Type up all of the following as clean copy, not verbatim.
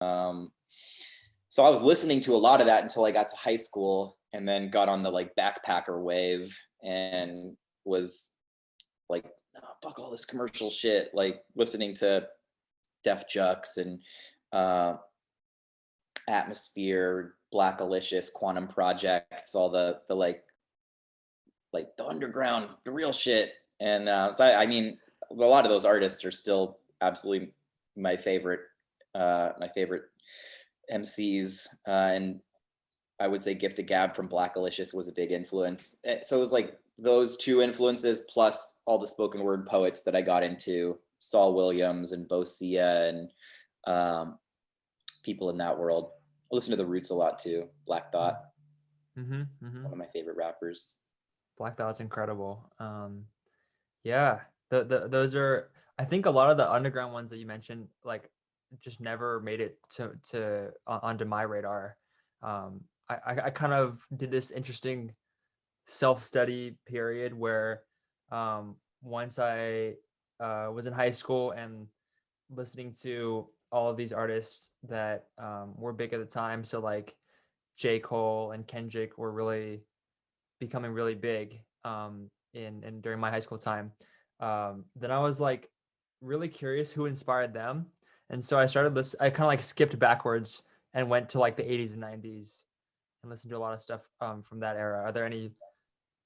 Um, so I was listening to a lot of that until I got to high school, and then got on the like backpacker wave and was like, oh, fuck all this commercial shit, like listening to Def Jux and uh, Atmosphere, Black Alicious, Quantum Projects, all the like the underground, the real shit. And so I mean, a lot of those artists are still absolutely my favorite, my favorite MCs. And I would say Gift of Gab from Black Alicious was a big influence. So it was like those two influences plus all the spoken word poets that I got into, Saul Williams and Bosia and um, people in that world. I listen to The Roots a lot too. Black Thought, Mm-hmm, mm-hmm. one of my favorite rappers. Black Thought's incredible. Yeah, those are. I think a lot of the underground ones that you mentioned, like, just never made it onto my radar. I kind of did this interesting self-study period where once I was in high school and listening to all of these artists that were big at the time. So like J. Cole and Kendrick were really becoming really big in during my high school time. Then I was like really curious who inspired them. And so I started this, I kind of like skipped backwards and went to like the 80s and 90s and listened to a lot of stuff from that era. Are there any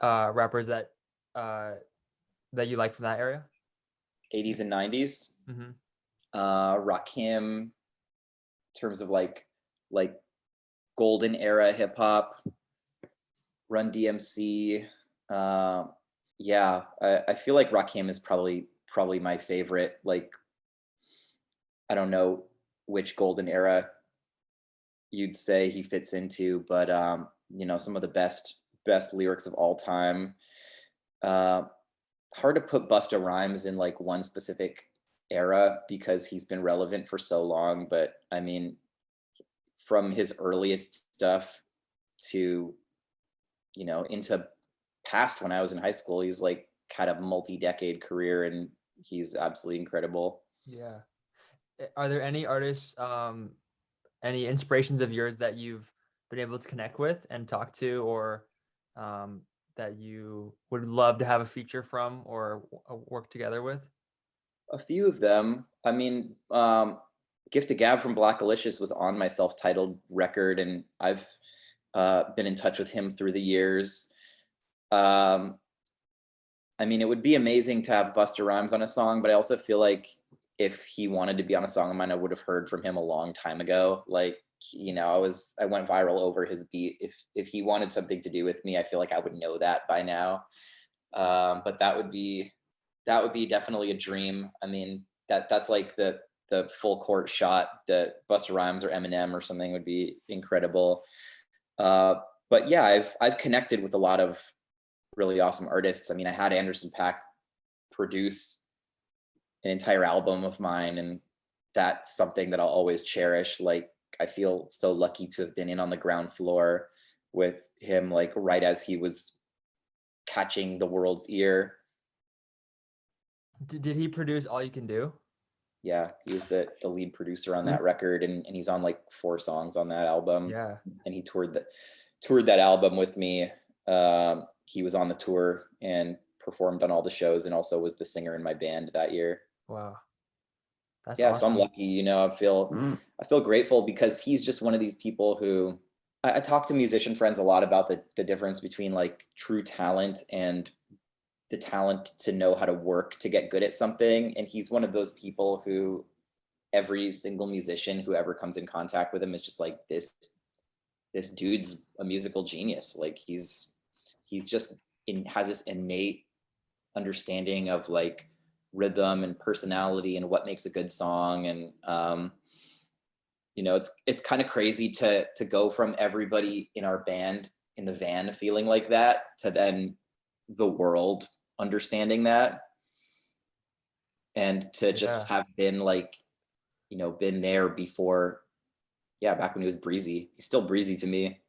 rappers uh, that you like from that area? 80s and 90s. Mm-hmm. Rakim, in terms of like golden era hip hop, Run DMC. Uh, yeah, I feel like Rakim is probably my favorite. Like, I don't know which golden era you'd say he fits into, but some of the best lyrics of all time. Uh, Hard to put Busta Rhymes in like one specific era because he's been relevant for so long, but I mean, from his earliest stuff to into past when I was in high school, he's like kind of multi-decade career, and he's absolutely incredible. Yeah. Are there any artists, any inspirations of yours that you've been able to connect with and talk to, or um, that you would love to have a feature from or work together with? A few of them. I mean, Gift of Gab from Black Alicious was on my self-titled record, and I've been in touch with him through the years. Um, I mean, it would be amazing to have Busta Rhymes on a song, but I also feel like if he wanted to be on a song of mine, I would have heard from him a long time ago. Like, I went viral over his beat. If he wanted something to do with me, I feel like I would know that by now. But that would be definitely a dream. I mean, that's like the full court shot that Busta Rhymes or Eminem or something would be incredible. Uh, but yeah, I've connected with a lot of really awesome artists. I mean, I had Anderson Paak produce an entire album of mine, and that's something that I'll always cherish. Like, I feel so lucky to have been in on the ground floor with him, like right as he was catching the world's ear. Did he produce All You Can Do? Yeah, he was the lead producer on that record, and he's on like 4 songs on that album, Yeah. and he toured that album with me. He was on the tour and performed on all the shows, and also was the singer in my band that year. Wow. That's Yeah, so I'm awesome. lucky. I feel grateful because he's just one of these people who I talk to musician friends a lot about the difference between like true talent and the talent to know how to work to get good at something. And he's one of those people who every single musician who ever comes in contact with him is just like, this dude's a musical genius. Like, he's just has this innate understanding of like rhythm and personality and what makes a good song. And it's kind of crazy to go from everybody in our band in the van feeling like that to then the world understanding that, and to just Yeah. have been like, been there before. Yeah, back when he was breezy. He's still breezy to me.